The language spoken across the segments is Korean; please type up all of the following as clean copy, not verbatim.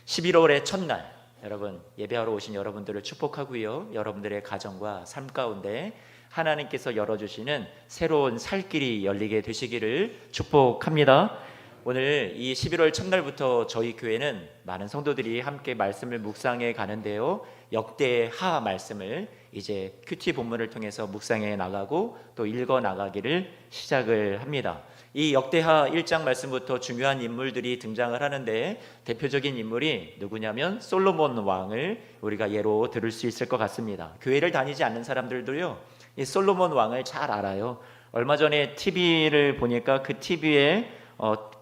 11월의 첫날, 여러분 예배하러 오신 여러분들을 축복하고요. 여러분들의 가정과 삶 가운데 하나님께서 열어주시는 새로운 살 길이 열리게 되시기를 축복합니다. 오늘 이 11월 첫날부터 저희 교회는 많은 성도들이 함께 말씀을 묵상해 가는데요. 역대하 말씀을 이제 큐티 본문을 통해서 묵상해 나가고 또 읽어 나가기를 시작을 합니다. 이 역대하 1장 말씀부터 중요한 인물들이 등장을 하는데 대표적인 인물이 누구냐면 솔로몬 왕을 우리가 예로 들을 수 있을 것 같습니다. 교회를 다니지 않는 사람들도요, 이 솔로몬 왕을 잘 알아요. 얼마 전에 TV를 보니까 그 TV에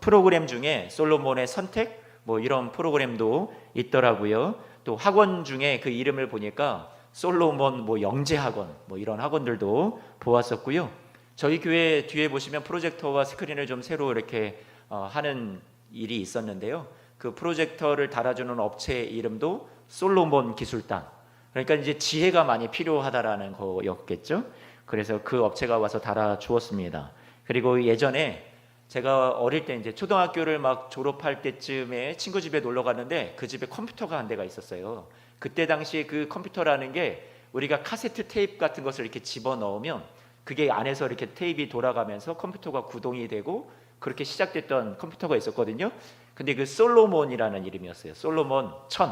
프로그램 중에 솔로몬의 선택 이런 프로그램도 있더라고요. 또 학원 중에 그 이름을 보니까 솔로몬 영재학원 이런 학원들도 보았었고요. 저희 교회 뒤에 보시면 프로젝터와 스크린을 좀 새로 이렇게 하는 일이 있었는데요. 그 프로젝터를 달아주는 업체의 이름도 솔로몬 기술단. 그러니까 이제 지혜가 많이 필요하다라는 거였겠죠. 그래서 그 업체가 와서 달아주었습니다. 그리고 예전에 제가 어릴 때 이제 초등학교를 막 졸업할 때쯤에 친구 집에 놀러 갔는데 그 집에 컴퓨터가 한 대가 있었어요. 그때 당시 그 컴퓨터라는 게 우리가 카세트 테이프 같은 것을 이렇게 집어 넣으면 그게 안에서 이렇게 테이프가 돌아가면서 컴퓨터가 구동이 되고 그렇게 시작됐던 컴퓨터가 있었거든요. 근데 그 솔로몬이라는 이름이었어요. 솔로몬 1000.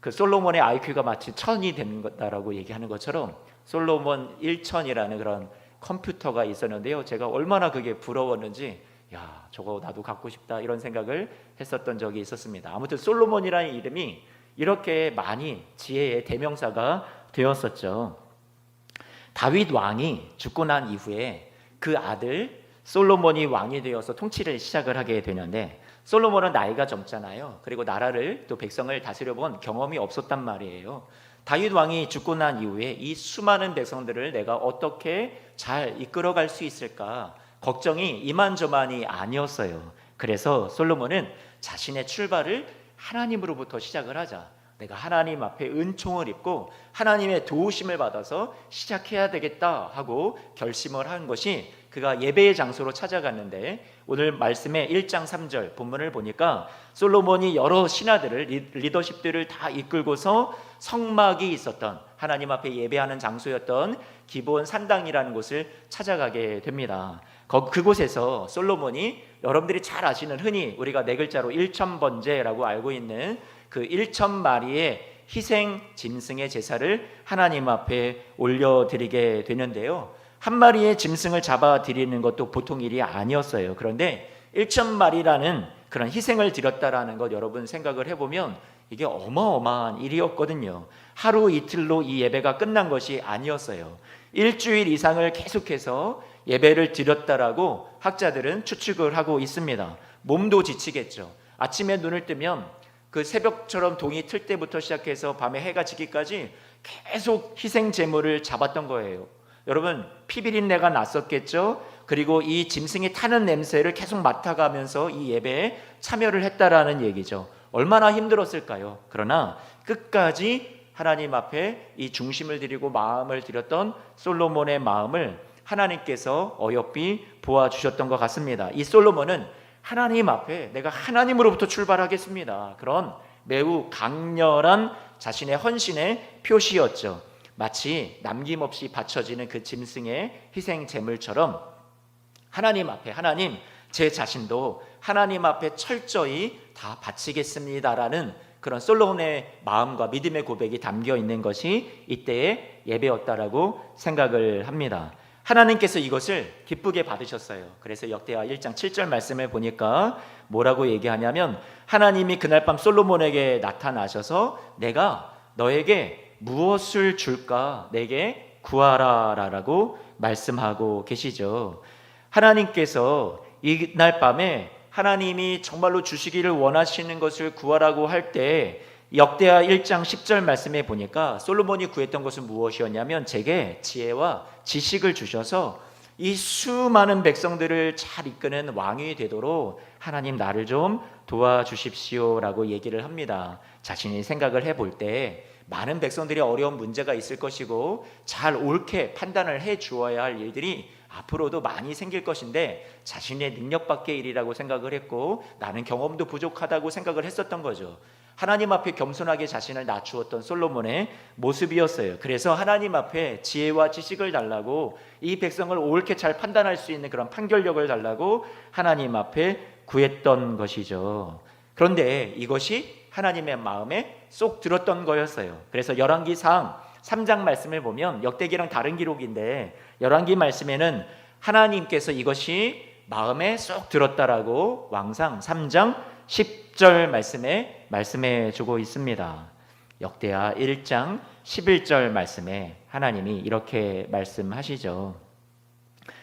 그 솔로몬의 IQ가 마치 1000이 되는 거다라고 얘기하는 것처럼 솔로몬 1000이라는 그런 컴퓨터가 있었는데요. 제가 얼마나 그게 부러웠는지, 야, 저거 나도 갖고 싶다 이런 생각을 했었던 적이 있었습니다. 아무튼 솔로몬이라는 이름이 이렇게 많이 지혜의 대명사가 되었었죠. 다윗 왕이 죽고 난 이후에 그 아들 솔로몬이 왕이 되어서 통치를 시작을 하게 되는데, 솔로몬은 나이가 젊잖아요. 그리고 나라를 또 백성을 다스려 본 경험이 없었단 말이에요. 다윗 왕이 죽고 난 이후에 이 수많은 백성들을 내가 어떻게 잘 이끌어갈 수 있을까 걱정이 이만저만이 아니었어요. 그래서 솔로몬은 자신의 출발을 하나님으로부터 시작을 하자, 내가 하나님 앞에 은총을 입고 하나님의 도우심을 받아서 시작해야 되겠다 하고 결심을 한 것이 그가 예배의 장소로 찾아갔는데, 오늘 말씀의 1장 3절 본문을 보니까 솔로몬이 여러 신하들을 리더십들을 다 이끌고서 성막이 있었던 하나님 앞에 예배하는 장소였던 기브온 산당이라는 곳을 찾아가게 됩니다. 그곳에서 솔로몬이 여러분들이 잘 아시는, 흔히 우리가 네 글자로 1000번제라고 알고 있는 그 1000마리의 희생 짐승의 제사를 하나님 앞에 올려드리게 되는데요. 한 마리의 짐승을 잡아 드리는 것도 보통 일이 아니었어요. 그런데 1000마리라는 그런 희생을 드렸다라는 것 여러분 생각을 해보면 이게 어마어마한 일이었거든요. 하루 이틀로 이 예배가 끝난 것이 아니었어요. 일주일 이상을 계속해서 예배를 드렸다라고 학자들은 추측을 하고 있습니다. 몸도 지치겠죠. 아침에 눈을 뜨면 그 새벽처럼 동이 틀 때부터 시작해서 밤에 해가 지기까지 계속 희생 제물을 잡았던 거예요. 여러분, 피비린내가 났었겠죠. 그리고 이 짐승이 타는 냄새를 계속 맡아가면서 이 예배에 참여를 했다라는 얘기죠. 얼마나 힘들었을까요? 그러나 끝까지 하나님 앞에 이 중심을 드리고 마음을 드렸던 솔로몬의 마음을 하나님께서 어여삐 보아주셨던 것 같습니다. 이 솔로몬은 하나님 앞에 내가 하나님으로부터 출발하겠습니다, 그런 매우 강렬한 자신의 헌신의 표시였죠. 마치 남김없이 바쳐지는 그 짐승의 희생 제물처럼 하나님 앞에, 하나님, 제 자신도 하나님 앞에 철저히 다 바치겠습니다라는 그런 솔로몬의 마음과 믿음의 고백이 담겨 있는 것이 이때의 예배였다라고 생각을 합니다. 하나님께서 이것을 기쁘게 받으셨어요. 그래서 역대하 1장 7절 말씀을 보니까 뭐라고 얘기하냐면, 하나님이 그날 밤 솔로몬에게 나타나셔서 내가 너에게 무엇을 줄까 내게 구하라라고 말씀하고 계시죠. 하나님께서 이날 밤에 하나님이 정말로 주시기를 원하시는 것을 구하라고 할 때 역대하 1장 10절 말씀에 보니까 솔로몬이 구했던 것은 무엇이었냐면, 제게 지혜와 지식을 주셔서 이 수많은 백성들을 잘 이끄는 왕이 되도록 하나님 나를 좀 도와주십시오라고 얘기를 합니다. 자신이 생각을 해볼 때 많은 백성들이 어려운 문제가 있을 것이고 잘 옳게 판단을 해 주어야 할 일들이 앞으로도 많이 생길 것인데 자신의 능력 밖의 일이라고 생각을 했고 나는 경험도 부족하다고 생각을 했었던 거죠. 하나님 앞에 겸손하게 자신을 낮추었던 솔로몬의 모습이었어요. 그래서 하나님 앞에 지혜와 지식을 달라고, 이 백성을 옳게 잘 판단할 수 있는 그런 판결력을 달라고 하나님 앞에 구했던 것이죠. 그런데 이것이 하나님의 마음에 쏙 들었던 거였어요. 그래서 열왕기상 3장 말씀을 보면 역대기랑 다른 기록인데, 열왕기 말씀에는 하나님께서 이것이 마음에 쏙 들었다라고 왕상 3장 10절 말씀에 말씀해 주고 있습니다. 역대하 1장 11절 말씀에 하나님이 이렇게 말씀하시죠.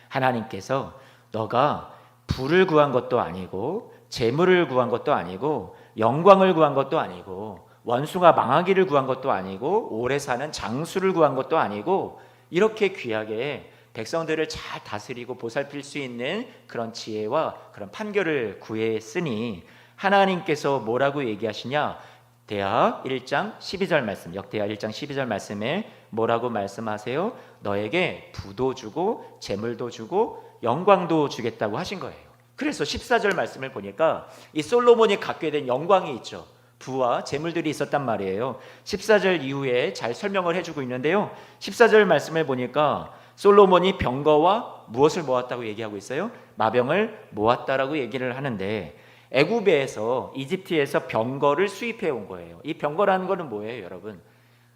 하나님께서 너가 부를 구한 것도 아니고 재물을 구한 것도 아니고 영광을 구한 것도 아니고 원수가 망하기를 구한 것도 아니고 오래 사는 장수를 구한 것도 아니고, 이렇게 귀하게 백성들을 잘 다스리고 보살필 수 있는 그런 지혜와 그런 판결을 구했으니 하나님께서 뭐라고 얘기하시냐? 대하 1장 12절 말씀, 역대하 1장 12절 말씀에 뭐라고 말씀하세요? 너에게 부도 주고 재물도 주고 영광도 주겠다고 하신 거예요. 그래서 14절 말씀을 보니까 이 솔로몬이 갖게 된 영광이 있죠. 부와 재물들이 있었단 말이에요. 14절 이후에 잘 설명을 해주고 있는데요, 14절 말씀을 보니까 솔로몬이 병거와 무엇을 모았다고 얘기하고 있어요? 마병을 모았다라고 얘기를 하는데, 애굽에서, 이집트에서 병거를 수입해 온 거예요. 이 병거라는 거는 뭐예요, 여러분?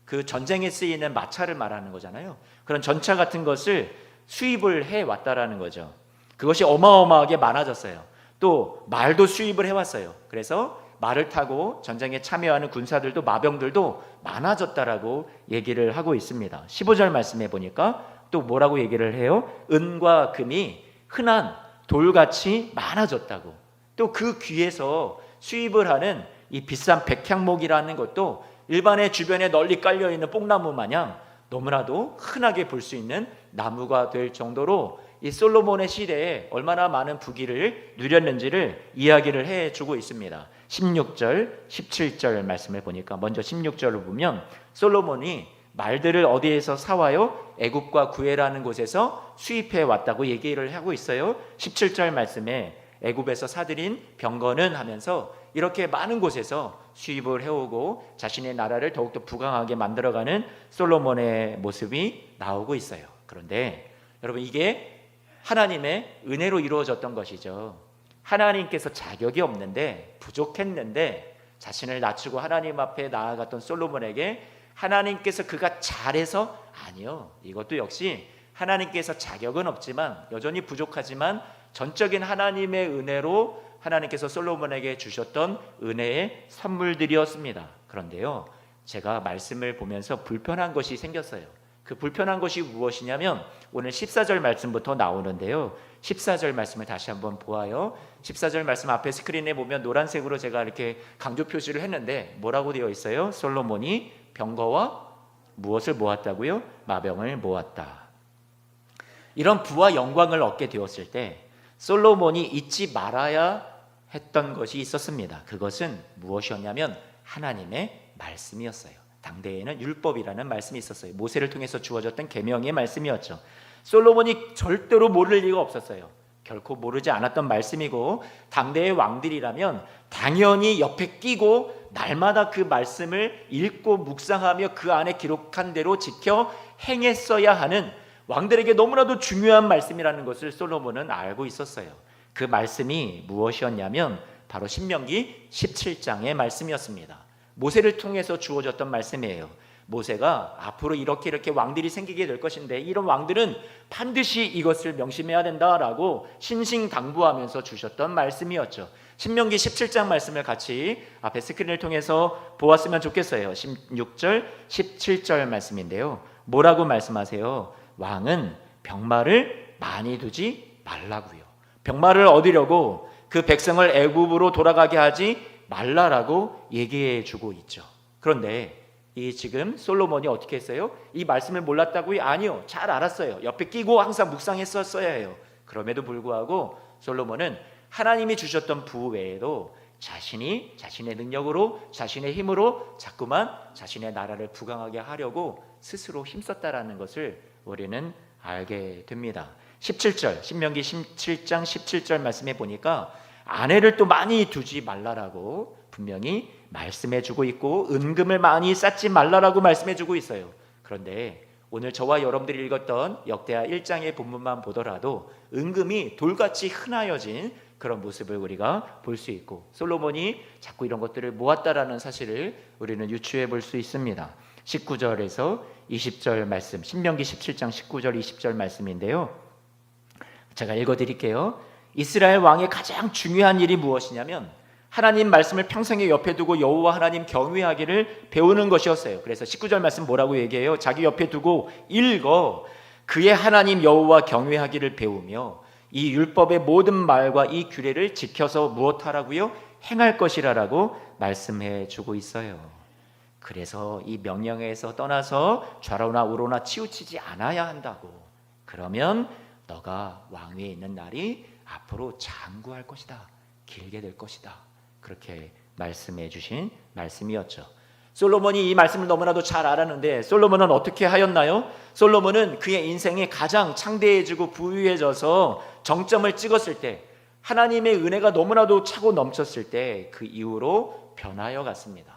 그 전쟁에 쓰이는 마차를 말하는 거잖아요. 그런 전차 같은 것을 수입을 해 왔다라는 거죠. 그것이 어마어마하게 많아졌어요. 또 말도 수입을 해왔어요. 그래서 말을 타고 전쟁에 참여하는 군사들도, 마병들도 많아졌다라고 얘기를 하고 있습니다. 15절 말씀해 보니까 또 뭐라고 얘기를 해요? 은과 금이 흔한 돌같이 많아졌다고. 또 그 귀에서 수입을 하는 이 비싼 백향목이라는 것도 일반의 주변에 널리 깔려있는 뽕나무 마냥 너무나도 흔하게 볼 수 있는 나무가 될 정도로 이 솔로몬의 시대에 얼마나 많은 부귀를 누렸는지를 이야기를 해주고 있습니다. 16절, 17절 말씀을 보니까, 먼저 16절을 보면 솔로몬이 말들을 어디에서 사와요? 애굽과 구엘라는 곳에서 수입해 왔다고 얘기를 하고 있어요. 17절 말씀에 애굽에서 사들인 병거는 하면서 이렇게 많은 곳에서 수입을 해오고 자신의 나라를 더욱더 부강하게 만들어가는 솔로몬의 모습이 나오고 있어요. 그런데 여러분, 이게 하나님의 은혜로 이루어졌던 것이죠. 하나님께서 자격이 없는데, 부족했는데 자신을 낮추고 하나님 앞에 나아갔던 솔로몬에게 하나님께서 그가 잘해서, 아니요, 이것도 역시 하나님께서 자격은 없지만 여전히 부족하지만 전적인 하나님의 은혜로 하나님께서 솔로몬에게 주셨던 은혜의 선물들이었습니다. 그런데요, 제가 말씀을 보면서 불편한 것이 생겼어요. 그 불편한 것이 무엇이냐면 오늘 14절 말씀부터 나오는데요, 14절 말씀을 다시 한번 보아요. 14절 말씀 앞에 스크린에 보면 노란색으로 제가 이렇게 강조 표시를 했는데 뭐라고 되어 있어요? 솔로몬이 병거와 무엇을 모았다고요? 마병을 모았다. 이런 부와 영광을 얻게 되었을 때 솔로몬이 잊지 말아야 했던 것이 있었습니다. 그것은 무엇이었냐면 하나님의 말씀이었어요. 당대에는 율법이라는 말씀이 있었어요. 모세를 통해서 주어졌던 계명의 말씀이었죠. 솔로몬이 절대로 모를 리가 없었어요. 결코 모르지 않았던 말씀이고, 당대의 왕들이라면 당연히 옆에 끼고 날마다 그 말씀을 읽고 묵상하며 그 안에 기록한 대로 지켜 행했어야 하는 왕들에게 너무나도 중요한 말씀이라는 것을 솔로몬은 알고 있었어요. 그 말씀이 무엇이었냐면 바로 신명기 17장의 말씀이었습니다. 모세를 통해서 주어졌던 말씀이에요. 모세가 앞으로 이렇게 왕들이 생기게 될 것인데 이런 왕들은 반드시 이것을 명심해야 된다라고 신신당부하면서 주셨던 말씀이었죠. 신명기 17장 말씀을 같이 앞에 스크린을 통해서 보았으면 좋겠어요. 16절, 17절 말씀인데요, 뭐라고 말씀하세요? 왕은 병마를 많이 두지 말라고요. 병마를 얻으려고 그 백성을 애굽으로 돌아가게 하지 말라라고 얘기해 주고 있죠. 그런데 이 지금 솔로몬이 어떻게 했어요? 이 말씀을 몰랐다고요? 아니요, 잘 알았어요. 옆에 끼고 항상 묵상했었어야 해요. 그럼에도 불구하고 솔로몬은 하나님이 주셨던 부 외에도 자신이 자신의 능력으로, 자신의 힘으로 자꾸만 자신의 나라를 부강하게 하려고 스스로 힘썼다라는 것을 우리는 알게 됩니다. 17절, 신명기 17장 17절 말씀에 보니까 아내를 또 많이 두지 말라라고 분명히 말씀해주고 있고 은금을 많이 쌓지 말라라고 말씀해주고 있어요. 그런데 오늘 저와 여러분들이 읽었던 역대하 1장의 본문만 보더라도 은금이 돌같이 흔하여진 그런 모습을 우리가 볼 수 있고, 솔로몬이 자꾸 이런 것들을 모았다라는 사실을 우리는 유추해 볼 수 있습니다. 19절에서 20절 말씀, 신명기 17장 19절 20절 말씀인데요, 제가 읽어드릴게요. 이스라엘 왕의 가장 중요한 일이 무엇이냐면 하나님 말씀을 평생에 옆에 두고 여호와 하나님 경외하기를 배우는 것이었어요. 그래서 19절 말씀 뭐라고 얘기해요? 자기 옆에 두고 읽어 그의 하나님 여호와 경외하기를 배우며 이 율법의 모든 말과 이 규례를 지켜서 무엇하라고요? 행할 것이라라고 말씀해 주고 있어요. 그래서 이 명령에서 떠나서 좌로나 우로나 치우치지 않아야 한다고. 그러면 너가 왕위에 있는 날이 앞으로 장구할 것이다, 길게 될 것이다, 그렇게 말씀해 주신 말씀이었죠. 솔로몬이 이 말씀을 너무나도 잘 알았는데 솔로몬은 어떻게 하였나요? 솔로몬은 그의 인생이 가장 창대해지고 부유해져서 정점을 찍었을 때, 하나님의 은혜가 너무나도 차고 넘쳤을 때 그 이후로 변하여 갔습니다.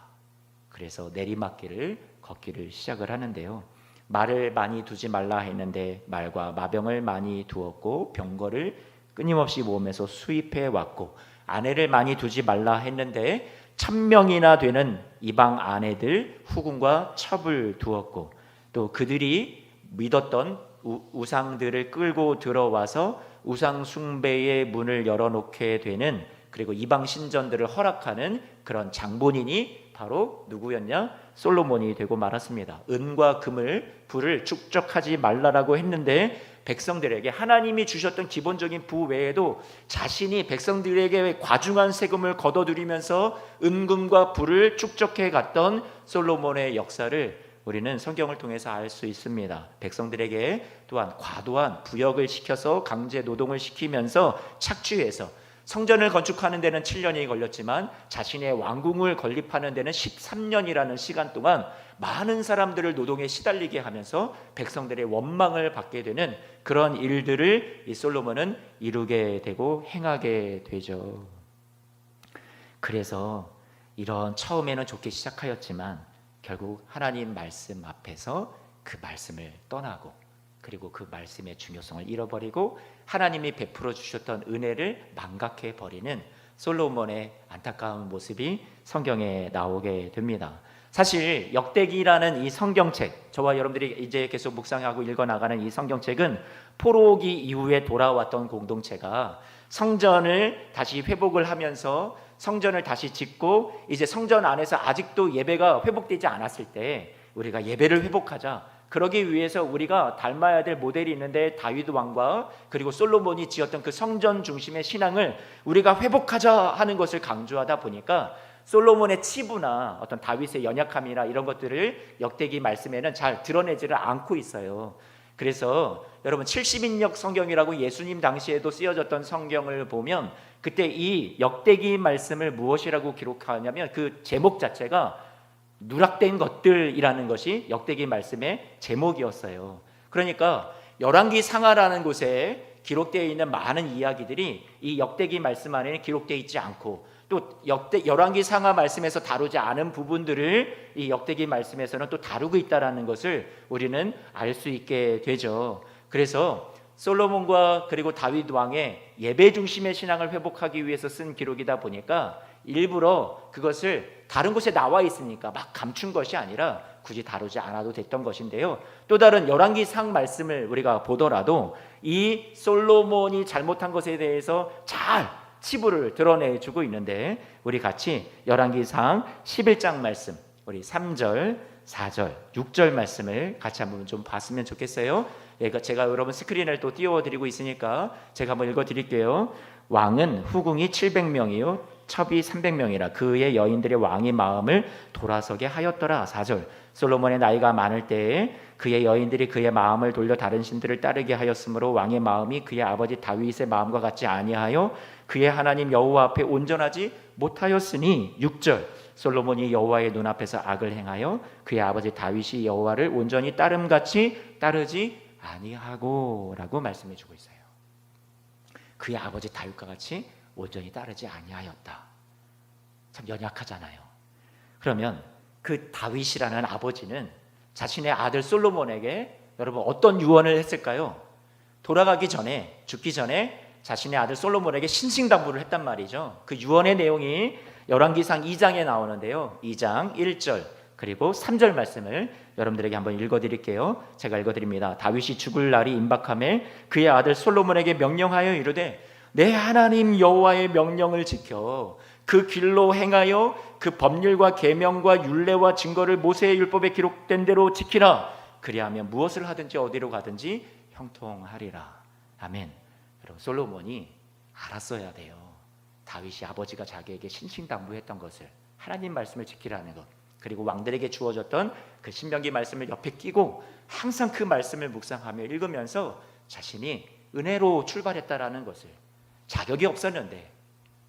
그래서 내리막길을 걷기를 시작을 하는데요, 말을 많이 두지 말라 했는데 말과 마병을 많이 두었고 병거를 끊임없이 몸에서 수입해 왔고, 아내를 많이 두지 말라 했는데 1000명이나 되는 이방 아내들 후궁과 첩을 두었고, 또 그들이 믿었던 우상들을 끌고 들어와서 우상 숭배의 문을 열어놓게 되는, 그리고 이방 신전들을 허락하는 그런 장본인이 바로 누구였냐? 솔로몬이 되고 말았습니다. 은과 금을 불을 축적하지 말라라고 했는데 백성들에게 하나님이 주셨던 기본적인 부 외에도 자신이 백성들에게 과중한 세금을 걷어들이면서 은금과 불을 축적해 갔던 솔로몬의 역사를 우리는 성경을 통해서 알 수 있습니다. 백성들에게 또한 과도한 부역을 시켜서 강제 노동을 시키면서 착취해서 성전을 건축하는 데는 7년이 걸렸지만 자신의 왕궁을 건립하는 데는 13년이라는 시간 동안 많은 사람들을 노동에 시달리게 하면서 백성들의 원망을 받게 되는 그런 일들을 이 솔로몬은 이루게 되고 행하게 되죠. 그래서 이런 처음에는 좋게 시작하였지만 결국 하나님 말씀 앞에서 그 말씀을 떠나고, 그리고 그 말씀의 중요성을 잃어버리고 하나님이 베풀어 주셨던 은혜를 망각해 버리는 솔로몬의 안타까운 모습이 성경에 나오게 됩니다. 사실 역대기라는 이 성경책, 저와 여러분들이 이제 계속 묵상하고 읽어나가는 이 성경책은 포로기 이후에 돌아왔던 공동체가 성전을 다시 회복을 하면서 성전을 다시 짓고, 이제 성전 안에서 아직도 예배가 회복되지 않았을 때 우리가 예배를 회복하자, 그러기 위해서 우리가 닮아야 될 모델이 있는데 다윗 왕과 그리고 솔로몬이 지었던 그 성전 중심의 신앙을 우리가 회복하자 하는 것을 강조하다 보니까 솔로몬의 치부나 어떤 다윗의 연약함이나 이런 것들을 역대기 말씀에는 잘 드러내지를 않고 있어요. 그래서 여러분 70인역 성경이라고 예수님 당시에도 쓰여졌던 성경을 보면 그때 이 역대기 말씀을 무엇이라고 기록하냐면 그 제목 자체가 누락된 것들이라는 것이 역대기 말씀의 제목이었어요. 그러니까 열왕기 상하라는 곳에 기록되어 있는 많은 이야기들이 이 역대기 말씀 안에는 기록되어 있지 않고, 또 열왕기 상하 말씀에서 다루지 않은 부분들을 이 역대기 말씀에서는 또 다루고 있다라는 것을 우리는 알 수 있게 되죠. 그래서 솔로몬과 그리고 다윗 왕의 예배 중심의 신앙을 회복하기 위해서 쓴 기록이다 보니까 일부러 그것을 다른 곳에 나와 있으니까 막 감춘 것이 아니라 굳이 다루지 않아도 됐던 것인데요, 또 다른 열왕기상 말씀을 우리가 보더라도 이 솔로몬이 잘못한 것에 대해서 잘 치부를 드러내주고 있는데, 우리 같이 열왕기상 11장 말씀, 우리 3절, 4절, 6절 말씀을 같이 한번 좀 봤으면 좋겠어요. 제가 여러분 스크린을 또 띄워드리고 있으니까 제가 한번 읽어드릴게요. 왕은 후궁이 700명이요 첩이 300명이라 그의 여인들의 왕의 마음을 돌아서게 하였더라. 4절, 솔로몬의 나이가 많을 때에 그의 여인들이 그의 마음을 돌려 다른 신들을 따르게 하였으므로 왕의 마음이 그의 아버지 다윗의 마음과 같지 아니하여 그의 하나님 여호와 앞에 온전하지 못하였으니. 6절, 솔로몬이 여호와의 눈앞에서 악을 행하여 그의 아버지 다윗이 여호와를 온전히 따름같이 따르지 아니하고 라고 말씀해 주고 있어요. 그의 아버지 다윗과 같이 온전히 따르지 아니하였다. 참 연약하잖아요. 그러면 그 다윗이라는 아버지는 자신의 아들 솔로몬에게 여러분 어떤 유언을 했을까요? 돌아가기 전에, 죽기 전에 자신의 아들 솔로몬에게 신신당부를 했단 말이죠. 그 유언의 내용이 열왕기상 2장에 나오는데요. 2장 1절 그리고 3절 말씀을 여러분들에게 한번 읽어드릴게요. 제가 읽어드립니다. 다윗이 죽을 날이 임박하매 그의 아들 솔로몬에게 명령하여 이르되 내 하나님 여호와의 명령을 지켜 그 길로 행하여 그 법률과 계명과 율례와 증거를 모세의 율법에 기록된 대로 지키라. 그리하면 무엇을 하든지 어디로 가든지 형통하리라. 아멘. 여러분 솔로몬이 알았어야 돼요. 다윗이 아버지가 자기에게 신신당부했던 것을, 하나님 말씀을 지키라는 것, 그리고 왕들에게 주어졌던 그 신명기 말씀을 옆에 끼고 항상 그 말씀을 묵상하며 읽으면서 자신이 은혜로 출발했다라는 것을, 자격이 없었는데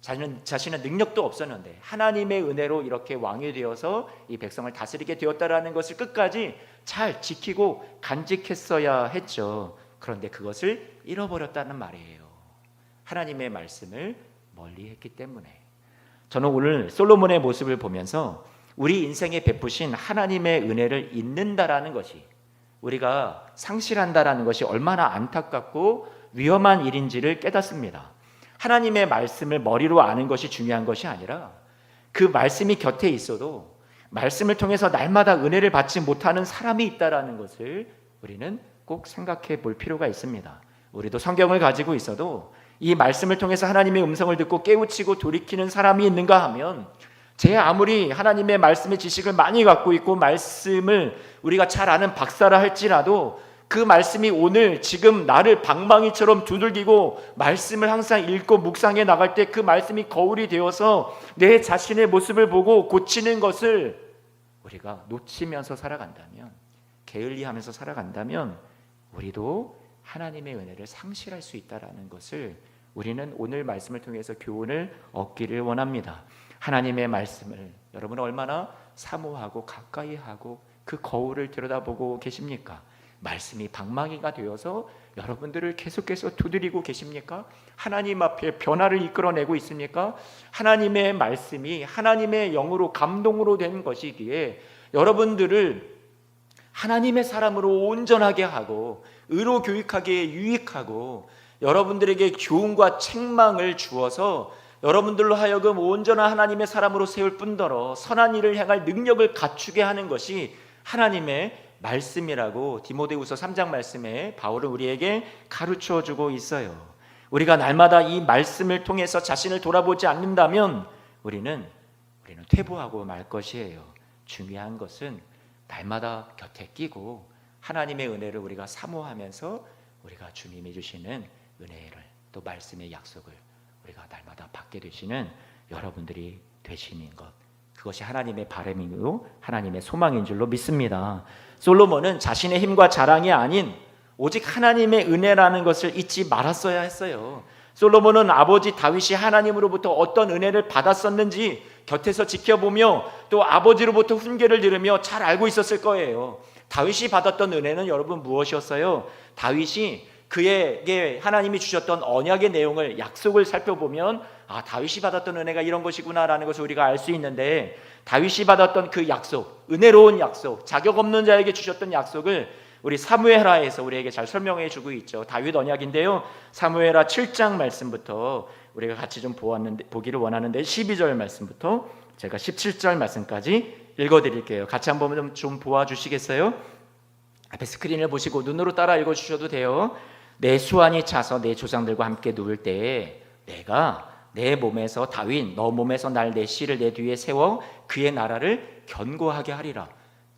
자신은 능력도 없었는데 하나님의 은혜로 이렇게 왕이 되어서 이 백성을 다스리게 되었다라는 것을 끝까지 잘 지키고 간직했어야 했죠. 그런데 그것을 잃어버렸다는 말이에요. 하나님의 말씀을 멀리했기 때문에. 저는 오늘 솔로몬의 모습을 보면서 우리 인생에 베푸신 하나님의 은혜를 잊는다라는 것이, 우리가 상실한다라는 것이 얼마나 안타깝고 위험한 일인지를 깨닫습니다. 하나님의 말씀을 머리로 아는 것이 중요한 것이 아니라 그 말씀이 곁에 있어도 말씀을 통해서 날마다 은혜를 받지 못하는 사람이 있다라는 것을 우리는 꼭 생각해 볼 필요가 있습니다. 우리도 성경을 가지고 있어도 이 말씀을 통해서 하나님의 음성을 듣고 깨우치고 돌이키는 사람이 있는가 하면, 제 아무리 하나님의 말씀의 지식을 많이 갖고 있고 말씀을 우리가 잘 아는 박사라 할지라도 그 말씀이 오늘 지금 나를 방망이처럼 두들기고 말씀을 항상 읽고 묵상해 나갈 때 그 말씀이 거울이 되어서 내 자신의 모습을 보고 고치는 것을 우리가 놓치면서 살아간다면, 게을리하면서 살아간다면 우리도 하나님의 은혜를 상실할 수 있다는 것을 우리는 오늘 말씀을 통해서 교훈을 얻기를 원합니다. 하나님의 말씀을 여러분은 얼마나 사모하고 가까이 하고 그 거울을 들여다보고 계십니까? 말씀이 방망이가 되어서 여러분들을 계속해서 두드리고 계십니까? 하나님 앞에 변화를 이끌어내고 있습니까? 하나님의 말씀이 하나님의 영으로 감동으로 된 것이기에 여러분들을 하나님의 사람으로 온전하게 하고 의로 교육하기에 유익하고 여러분들에게 교훈과 책망을 주어서 여러분들로 하여금 온전한 하나님의 사람으로 세울 뿐더러 선한 일을 행할 능력을 갖추게 하는 것이 하나님의 말씀이라고 디모데후서 3장 말씀에 바울은 우리에게 가르쳐 주고 있어요. 우리가 날마다 이 말씀을 통해서 자신을 돌아보지 않는다면 우리는 퇴보하고 말 것이에요. 중요한 것은 날마다 곁에 끼고 하나님의 은혜를 우리가 사모하면서 우리가 주님이 주시는 은혜를, 또 말씀의 약속을 우리가 날마다 받게 되시는 여러분들이 되시는 것, 그것이 하나님의 바람이고 하나님의 소망인 줄로 믿습니다. 솔로몬은 자신의 힘과 자랑이 아닌 오직 하나님의 은혜라는 것을 잊지 말았어야 했어요. 솔로몬은 아버지 다윗이 하나님으로부터 어떤 은혜를 받았었는지 곁에서 지켜보며 또 아버지로부터 훈계를 들으며 잘 알고 있었을 거예요. 다윗이 받았던 은혜는 여러분 무엇이었어요? 다윗이 그에게 하나님이 주셨던 언약의 내용을, 약속을 살펴보면 다윗이 받았던 은혜가 이런 것이구나라는 것을 우리가 알 수 있는데, 다윗이 받았던 그 약속, 은혜로운 약속, 자격 없는 자에게 주셨던 약속을 우리 사무엘하에서 우리에게 잘 설명해 주고 있죠. 다윗 언약인데요, 사무엘하 7장 말씀부터 우리가 같이 좀 보기를 원하는데 12절 말씀부터 제가 17절 말씀까지 읽어드릴게요. 같이 한번 좀 보아주시겠어요? 앞에 스크린을 보시고 눈으로 따라 읽어주셔도 돼요. 내 수완이 차서 내 조상들과 함께 누울 때에 내가 내 몸에서 다윈 너 몸에서 날 내 씨를 내 뒤에 세워 그의 나라를 견고하게 하리라.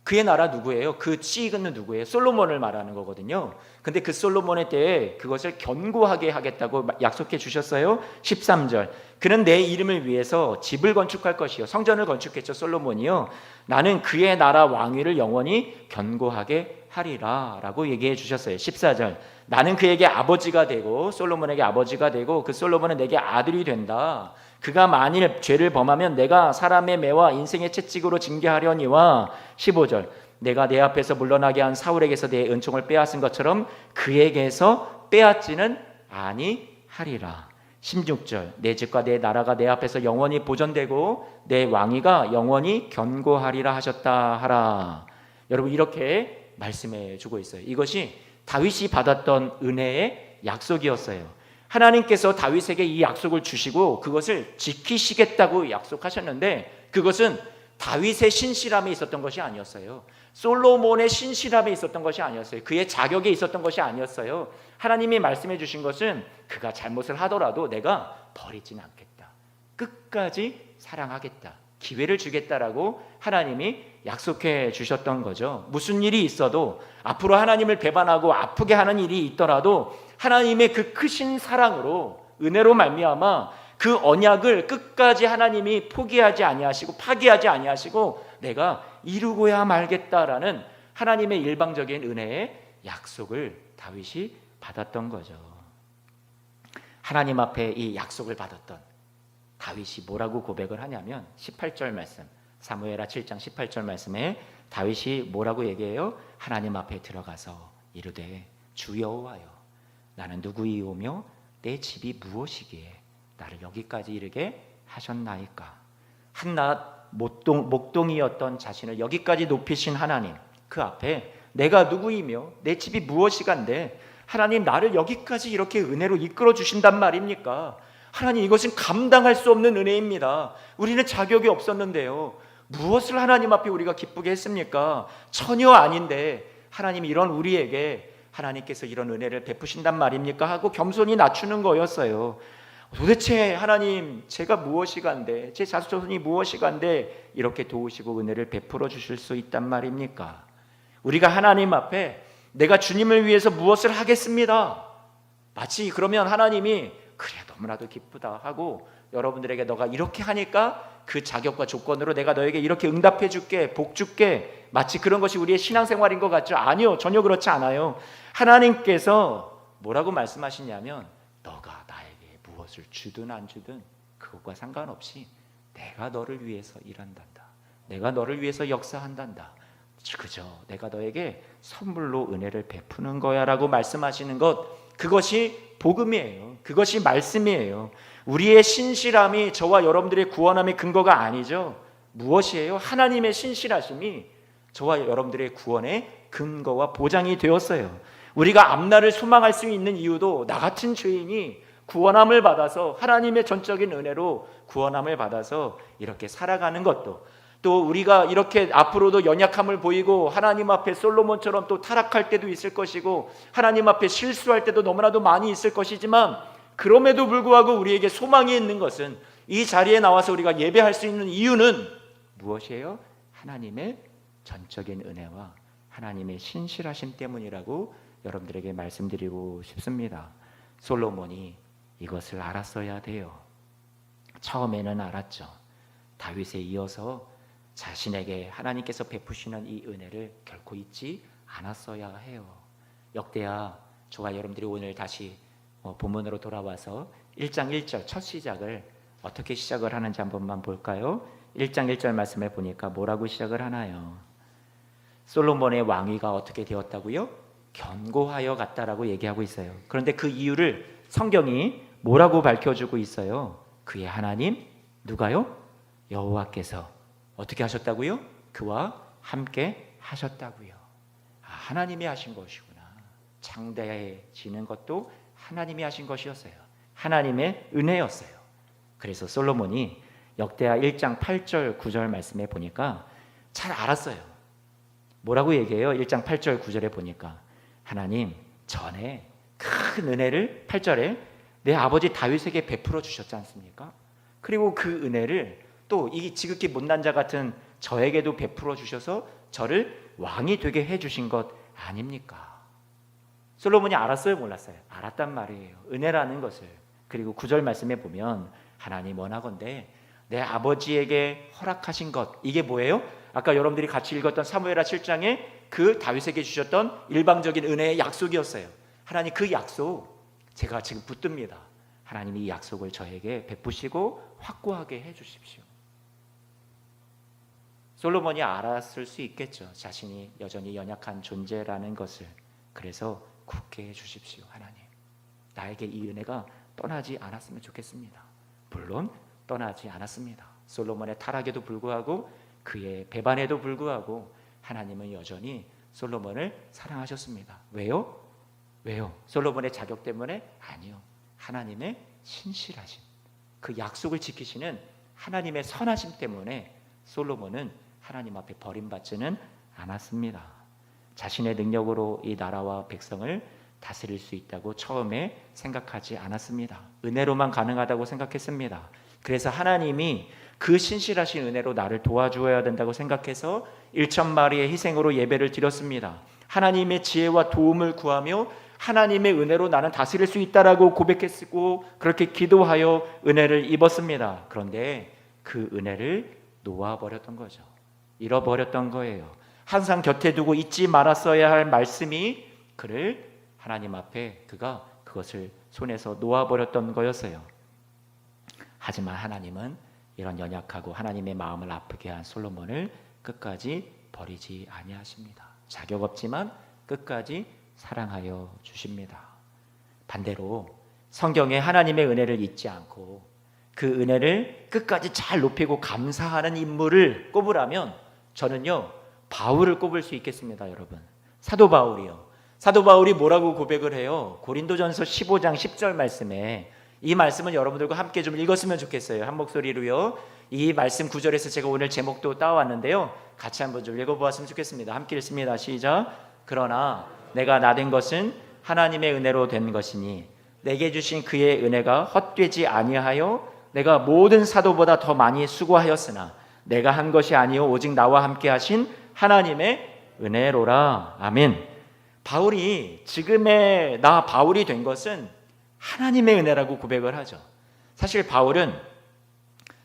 그의 나라 누구예요? 그 씨는 누구예요? 솔로몬을 말하는 거거든요. 근데 그 솔로몬의 때에 그것을 견고하게 하겠다고 약속해 주셨어요. 13절 그는 내 이름을 위해서 집을 건축할 것이요, 성전을 건축했죠. 솔로몬이요. 나는 그의 나라 왕위를 영원히 견고하게 하리라 라고 얘기해 주셨어요. 14절 나는 그에게 아버지가 되고, 솔로몬에게 아버지가 되고 그 솔로몬은 내게 아들이 된다. 그가 만일 죄를 범하면 내가 사람의 매와 인생의 채찍으로 징계하려니와 15절 내가 내 앞에서 물러나게 한 사울에게서 내 은총을 빼앗은 것처럼 그에게서 빼앗지는 아니하리라. 16절 내 집과 내 나라가 내 앞에서 영원히 보존되고 내 왕위가 영원히 견고하리라 하셨다 하라. 여러분 이렇게 말씀해 주고 있어요. 이것이 다윗이 받았던 은혜의 약속이었어요. 하나님께서 다윗에게 이 약속을 주시고 그것을 지키시겠다고 약속하셨는데 그것은 다윗의 신실함에 있었던 것이 아니었어요. 솔로몬의 신실함에 있었던 것이 아니었어요. 그의 자격에 있었던 것이 아니었어요. 하나님이 말씀해 주신 것은 그가 잘못을 하더라도 내가 버리진 않겠다. 끝까지 사랑하겠다. 기회를 주겠다라고 하나님이 약속해 주셨던 거죠. 무슨 일이 있어도 앞으로 하나님을 배반하고 아프게 하는 일이 있더라도 하나님의 그 크신 사랑으로 은혜로 말미암아 그 언약을 끝까지 하나님이 포기하지 아니하시고 파기하지 아니하시고 내가 이루고야 말겠다라는 하나님의 일방적인 은혜의 약속을 다윗이 받았던 거죠. 하나님 앞에 이 약속을 받았던 다윗이 뭐라고 고백을 하냐면 18절 말씀, 사무엘하 7장 18절 말씀에 다윗이 뭐라고 얘기해요? 하나님 앞에 들어가서 이르되 주 여호와여 나는 누구이오며 내 집이 무엇이기에 나를 여기까지 이르게 하셨나이까. 한낱 목동이었던 자신을 여기까지 높이신 하나님, 그 앞에 내가 누구이며 내 집이 무엇이간데 하나님 나를 여기까지 이렇게 은혜로 이끌어 주신단 말입니까? 하나님 이것은 감당할 수 없는 은혜입니다. 우리는 자격이 없었는데요. 무엇을 하나님 앞에 우리가 기쁘게 했습니까? 전혀 아닌데 하나님이 이런 우리에게 하나님께서 이런 은혜를 베푸신단 말입니까? 하고 겸손히 낮추는 거였어요. 도대체 하나님 제가 무엇이간데 제 자손이 무엇이간데 이렇게 도우시고 은혜를 베풀어 주실 수 있단 말입니까? 우리가 하나님 앞에 내가 주님을 위해서 무엇을 하겠습니다. 마치 그러면 하나님이 그래 너무나도 기쁘다 하고 여러분들에게 너가 이렇게 하니까 그 자격과 조건으로 내가 너에게 이렇게 응답해 줄게 복 줄게 마치 그런 것이 우리의 신앙생활인 것 같죠? 아니요, 전혀 그렇지 않아요. 하나님께서 뭐라고 말씀하시냐면 너가 나에게 무엇을 주든 안 주든 그것과 상관없이 내가 너를 위해서 일한단다. 내가 너를 위해서 역사한단다. 그죠? 내가 너에게 선물로 은혜를 베푸는 거야 라고 말씀하시는 것, 그것이 복음이에요. 그것이 말씀이에요. 우리의 신실함이 저와 여러분들의 구원함의 근거가 아니죠. 무엇이에요? 하나님의 신실하심이 저와 여러분들의 구원의 근거와 보장이 되었어요. 우리가 앞날을 소망할 수 있는 이유도 나 같은 죄인이 구원함을 받아서 하나님의 전적인 은혜로 구원함을 받아서 이렇게 살아가는 것도, 또 우리가 이렇게 앞으로도 연약함을 보이고 하나님 앞에 솔로몬처럼 또 타락할 때도 있을 것이고 하나님 앞에 실수할 때도 너무나도 많이 있을 것이지만 그럼에도 불구하고 우리에게 소망이 있는 것은 이 자리에 나와서 우리가 예배할 수 있는 이유는 무엇이에요? 하나님의 전적인 은혜와 하나님의 신실하심 때문이라고 여러분들에게 말씀드리고 싶습니다. 솔로몬이 이것을 알았어야 돼요. 처음에는 알았죠. 다윗에 이어서 자신에게 하나님께서 베푸시는 이 은혜를 결코 잊지 않았어야 해요. 역대하 저와 여러분들이 오늘 다시 본문으로 돌아와서 1장 1절 첫 시작을 어떻게 시작을 하는지 한 번만 볼까요? 1장 1절 말씀에 보니까 뭐라고 시작을 하나요? 솔로몬의 왕위가 어떻게 되었다고요? 견고하여 갔다라고 얘기하고 있어요. 그런데 그 이유를 성경이 뭐라고 밝혀주고 있어요? 그의 하나님 누가요? 여호와께서 어떻게 하셨다고요? 그와 함께 하셨다고요. 하나님이 하신 것이구나. 장대해지는 것도 하나님이 하신 것이었어요. 하나님의 은혜였어요. 그래서 솔로몬이 역대하 1장 8절 9절 말씀에 보니까 잘 알았어요. 뭐라고 얘기해요? 1장 8절 9절에 보니까 하나님 전에 큰 은혜를 8절에 내 아버지 다윗에게 베풀어 주셨지 않습니까? 그리고 그 은혜를 또 이 지극히 못난 자 같은 저에게도 베풀어 주셔서 저를 왕이 되게 해주신 것 아닙니까? 솔로몬이 알았어요? 몰랐어요? 알았단 말이에요. 은혜라는 것을. 그리고 9절 말씀에 보면 하나님 원하건대 내 아버지에게 허락하신 것, 이게 뭐예요? 아까 여러분들이 같이 읽었던 사무엘하 7장에 그 다윗에게 주셨던 일방적인 은혜의 약속이었어요. 하나님 그 약속 제가 지금 붙듭니다. 하나님이 이 약속을 저에게 베푸시고 확고하게 해주십시오. 솔로몬이 알았을 수 있겠죠. 자신이 여전히 연약한 존재라는 것을. 그래서 굳게 해주십시오. 하나님 나에게 이 은혜가 떠나지 않았으면 좋겠습니다. 물론 떠나지 않았습니다. 솔로몬의 타락에도 불구하고 그의 배반에도 불구하고 하나님은 여전히 솔로몬을 사랑하셨습니다. 왜요? 솔로몬의 자격 때문에? 아니요. 하나님의 신실하심, 그 약속을 지키시는 하나님의 선하심 때문에 솔로몬은 하나님 앞에 버림받지는 않았습니다. 자신의 능력으로 이 나라와 백성을 다스릴 수 있다고 처음에 생각하지 않았습니다. 은혜로만 가능하다고 생각했습니다. 그래서 하나님이 그 신실하신 은혜로 나를 도와주어야 된다고 생각해서 1,000마리의 희생으로 예배를 드렸습니다. 하나님의 지혜와 도움을 구하며 하나님의 은혜로 나는 다스릴 수 있다라고 고백했고 그렇게 기도하여 은혜를 입었습니다. 그런데 그 은혜를 놓아버렸던 거죠. 잃어버렸던 거예요. 항상 곁에 두고 잊지 말았어야 할 말씀이 그를 하나님 앞에 그가 그것을 손에서 놓아버렸던 거였어요. 하지만 하나님은 이런 연약하고 하나님의 마음을 아프게 한 솔로몬을 끝까지 버리지 아니하십니다. 자격 없지만 끝까지 사랑하여 주십니다. 반대로 성경에 하나님의 은혜를 잊지 않고 그 은혜를 끝까지 잘 높이고 감사하는 인물을 꼽으라면 저는요 바울을 꼽을 수 있겠습니다. 여러분, 사도 바울이요. 사도 바울이 뭐라고 고백을 해요? 고린도전서 15장 10절 말씀에, 이 말씀은 여러분들과 함께 좀 읽었으면 좋겠어요. 한 목소리로요. 이 말씀 구절에서 제가 오늘 제목도 따왔는데요, 같이 한번 좀 읽어보았으면 좋겠습니다. 함께 읽습니다. 시작. 그러나 내가 나된 것은 하나님의 은혜로 된 것이니 내게 주신 그의 은혜가 헛되지 아니하여 내가 모든 사도보다 더 많이 수고하였으나 내가 한 것이 아니요 오직 나와 함께 하신 하나님의 은혜로라. 아멘. 바울이 지금의 나 바울이 된 것은 하나님의 은혜라고 고백을 하죠. 사실 바울은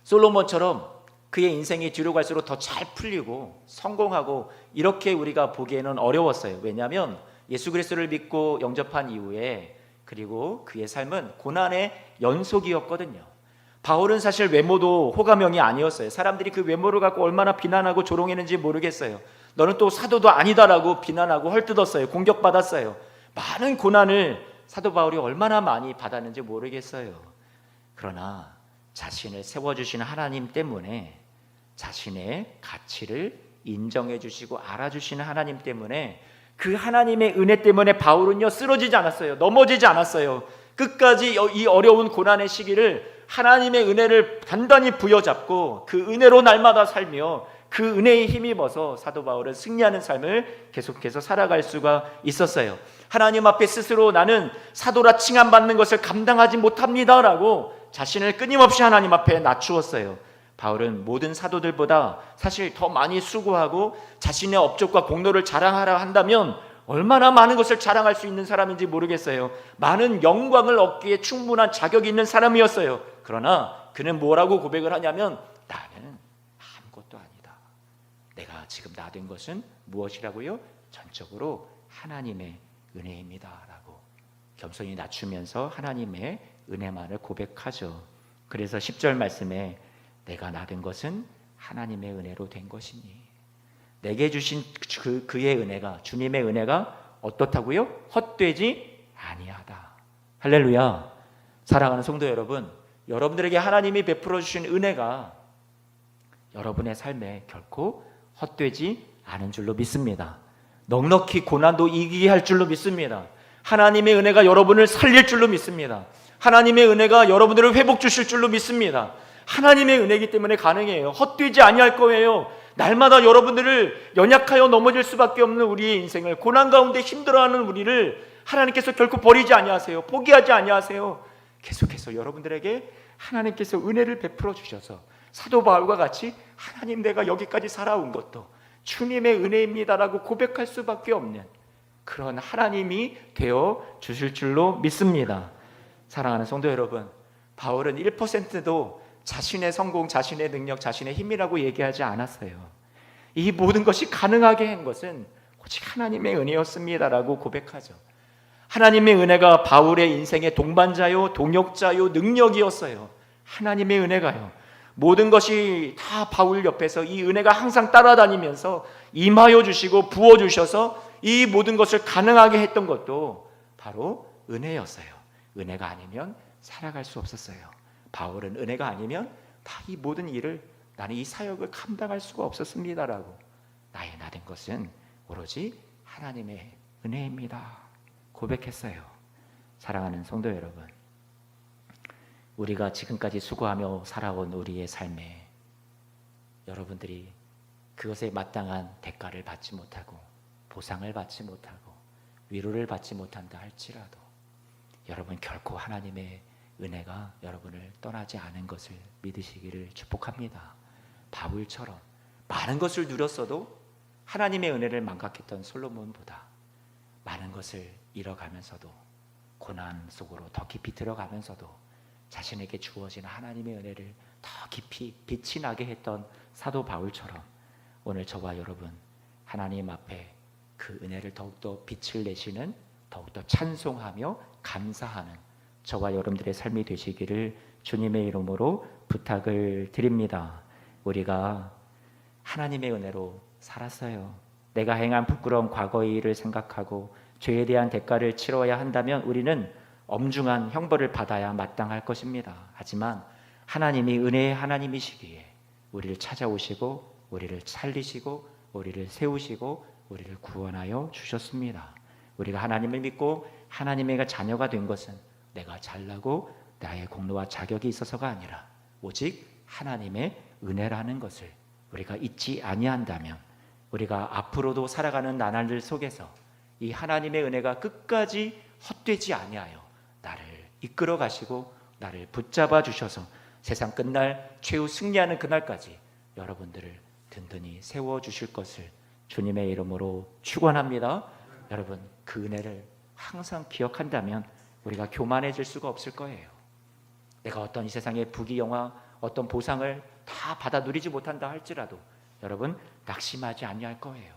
솔로몬처럼 그의 인생이 뒤로 갈수록 더 잘 풀리고 성공하고 이렇게 우리가 보기에는 어려웠어요. 왜냐하면 예수 그리스도를 믿고 영접한 이후에 그리고 그의 삶은 고난의 연속이었거든요. 바울은 사실 외모도 호감형이 아니었어요. 사람들이 그 외모를 갖고 얼마나 비난하고 조롱했는지 모르겠어요. 너는 또 사도도 아니다라고 비난하고 헐뜯었어요. 공격받았어요. 많은 고난을 사도 바울이 얼마나 많이 받았는지 모르겠어요. 그러나 자신을 세워주시는 하나님 때문에, 자신의 가치를 인정해 주시고 알아주시는 하나님 때문에, 그 하나님의 은혜 때문에 바울은요 쓰러지지 않았어요. 넘어지지 않았어요. 끝까지 이 어려운 고난의 시기를 하나님의 은혜를 단단히 부여잡고 그 은혜로 날마다 살며 그 은혜에 힘입어서 사도 바울은 승리하는 삶을 계속해서 살아갈 수가 있었어요. 하나님 앞에 스스로 나는 사도라 칭함받는 것을 감당하지 못합니다라고 자신을 끊임없이 하나님 앞에 낮추었어요. 바울은 모든 사도들보다 사실 더 많이 수고하고 자신의 업적과 공로를 자랑하라 한다면 얼마나 많은 것을 자랑할 수 있는 사람인지 모르겠어요. 많은 영광을 얻기에 충분한 자격이 있는 사람이었어요. 그러나 그는 뭐라고 고백을 하냐면 나는 아무것도 아니다. 내가 지금 나 된 것은 무엇이라고요? 전적으로 하나님의 은혜입니다 라고 겸손히 낮추면서 하나님의 은혜만을 고백하죠. 그래서 10절 말씀에 내가 나 된 것은 하나님의 은혜로 된 것이니, 내게 주신 그의 은혜가, 주님의 은혜가 어떻다고요? 헛되지 아니하다. 할렐루야. 사랑하는 성도 여러분, 여러분들에게 하나님이 베풀어 주신 은혜가 여러분의 삶에 결코 헛되지 않은 줄로 믿습니다. 넉넉히 고난도 이기게 할 줄로 믿습니다. 하나님의 은혜가 여러분을 살릴 줄로 믿습니다. 하나님의 은혜가 여러분들을 회복 주실 줄로 믿습니다. 하나님의 은혜이기 때문에 가능해요. 헛되지 아니할 거예요. 날마다 여러분들을 연약하여 넘어질 수밖에 없는 우리의 인생을, 고난 가운데 힘들어하는 우리를 하나님께서 결코 버리지 아니하세요. 포기하지 아니하세요. 계속해서 여러분들에게 하나님께서 은혜를 베풀어 주셔서 사도 바울과 같이 하나님 내가 여기까지 살아온 것도 주님의 은혜입니다라고 고백할 수밖에 없는 그런 하나님이 되어 주실 줄로 믿습니다. 사랑하는 성도 여러분, 바울은 1%도 자신의 성공, 자신의 능력, 자신의 힘이라고 얘기하지 않았어요. 이 모든 것이 가능하게 한 것은 오직 하나님의 은혜였습니다라고 고백하죠. 하나님의 은혜가 바울의 인생의 동반자요, 동역자요, 능력이었어요. 하나님의 은혜가요. 모든 것이 다 바울 옆에서 이 은혜가 항상 따라다니면서 임하여 주시고 부어주셔서 이 모든 것을 가능하게 했던 것도 바로 은혜였어요. 은혜가 아니면 살아갈 수 없었어요. 바울은 은혜가 아니면 다 이 모든 일을, 나는 이 사역을 감당할 수가 없었습니다라고, 나의 나 된 것은 오로지 하나님의 은혜입니다 고백했어요. 사랑하는 성도 여러분, 우리가 지금까지 수고하며 살아온 우리의 삶에 여러분들이 그것에 마땅한 대가를 받지 못하고 보상을 받지 못하고 위로를 받지 못한다 할지라도 여러분 결코 하나님의 은혜가 여러분을 떠나지 않은 것을 믿으시기를 축복합니다. 바울처럼 많은 것을 누렸어도 하나님의 은혜를 망각했던 솔로몬보다 많은 것을 잃어가면서도 고난 속으로 더 깊이 들어가면서도 자신에게 주어진 하나님의 은혜를 더 깊이 빛이 나게 했던 사도 바울처럼 오늘 저와 여러분 하나님 앞에 그 은혜를 더욱더 빛을 내시는, 더욱더 찬송하며 감사하는 저와 여러분들의 삶이 되시기를 주님의 이름으로 부탁을 드립니다. 우리가 하나님의 은혜로 살았어요. 내가 행한 부끄러운 과거의 일을 생각하고 죄에 대한 대가를 치러야 한다면 우리는 엄중한 형벌을 받아야 마땅할 것입니다. 하지만 하나님이 은혜의 하나님이시기에 우리를 찾아오시고 우리를 살리시고 우리를 세우시고 우리를 구원하여 주셨습니다. 우리가 하나님을 믿고 하나님의 자녀가 된 것은 내가 잘나고 나의 공로와 자격이 있어서가 아니라 오직 하나님의 은혜라는 것을 우리가 잊지 아니한다면 우리가 앞으로도 살아가는 나날들 속에서 이 하나님의 은혜가 끝까지 헛되지 아니하여 나를 이끌어 가시고 나를 붙잡아 주셔서 세상 끝날 최후 승리하는 그날까지 여러분들을 든든히 세워 주실 것을 주님의 이름으로 축원합니다. 여러분 그 은혜를 항상 기억한다면 우리가 교만해질 수가 없을 거예요. 내가 어떤 이 세상의 부귀영화 어떤 보상을 다 받아 누리지 못한다 할지라도 여러분 낙심하지 아니할 거예요.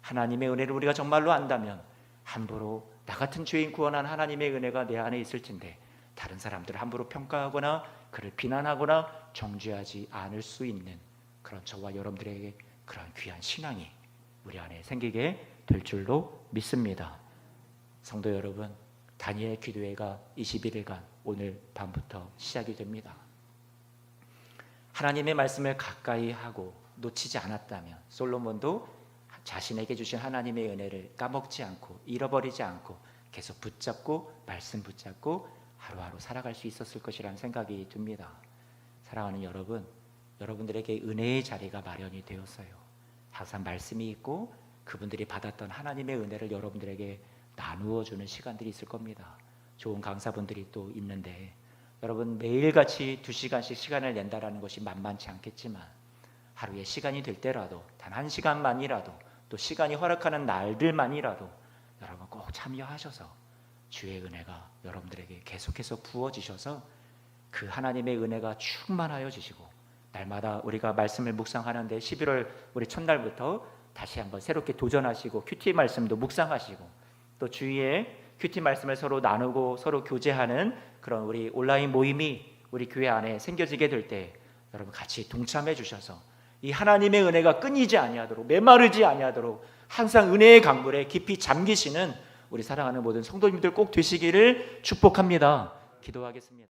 하나님의 은혜를 우리가 정말로 안다면 함부로 나 같은 죄인 구원한 하나님의 은혜가 내 안에 있을 텐데 다른 사람들을 함부로 평가하거나 그를 비난하거나 정죄하지 않을 수 있는 그런 저와 여러분들에게 그런 귀한 신앙이 우리 안에 생기게 될 줄로 믿습니다. 성도 여러분, 다니엘 기도회가 21일간 오늘 밤부터 시작이 됩니다. 하나님의 말씀을 가까이 하고 놓치지 않았다면 솔로몬도 자신에게 주신 하나님의 은혜를 까먹지 않고 잃어버리지 않고 계속 붙잡고 말씀 붙잡고 하루하루 살아갈 수 있었을 것이라는 생각이 듭니다. 사랑하는 여러분, 여러분들에게 은혜의 자리가 마련이 되었어요. 항상 말씀이 있고 그분들이 받았던 하나님의 은혜를 여러분들에게 나누어 주는 시간들이 있을 겁니다. 좋은 강사분들이 또 있는데 여러분 매일같이 2시간씩 시간을 낸다라는 것이 만만치 않겠지만 하루에 시간이 될 때라도 단 1시간만이라도 또 시간이 허락하는 날들만이라도 여러분 꼭 참여하셔서 주의 은혜가 여러분들에게 계속해서 부어지셔서 그 하나님의 은혜가 충만하여 지시고 날마다 우리가 말씀을 묵상하는데 11월 우리 첫날부터 다시 한번 새롭게 도전하시고 큐티 말씀도 묵상하시고 또 주위에 큐티 말씀을 서로 나누고 서로 교제하는 그런 우리 온라인 모임이 우리 교회 안에 생겨지게 될 때 여러분 같이 동참해 주셔서 이 하나님의 은혜가 끊이지 아니하도록 메마르지 아니하도록 항상 은혜의 강물에 깊이 잠기시는 우리 사랑하는 모든 성도님들 꼭 되시기를 축복합니다. 기도하겠습니다.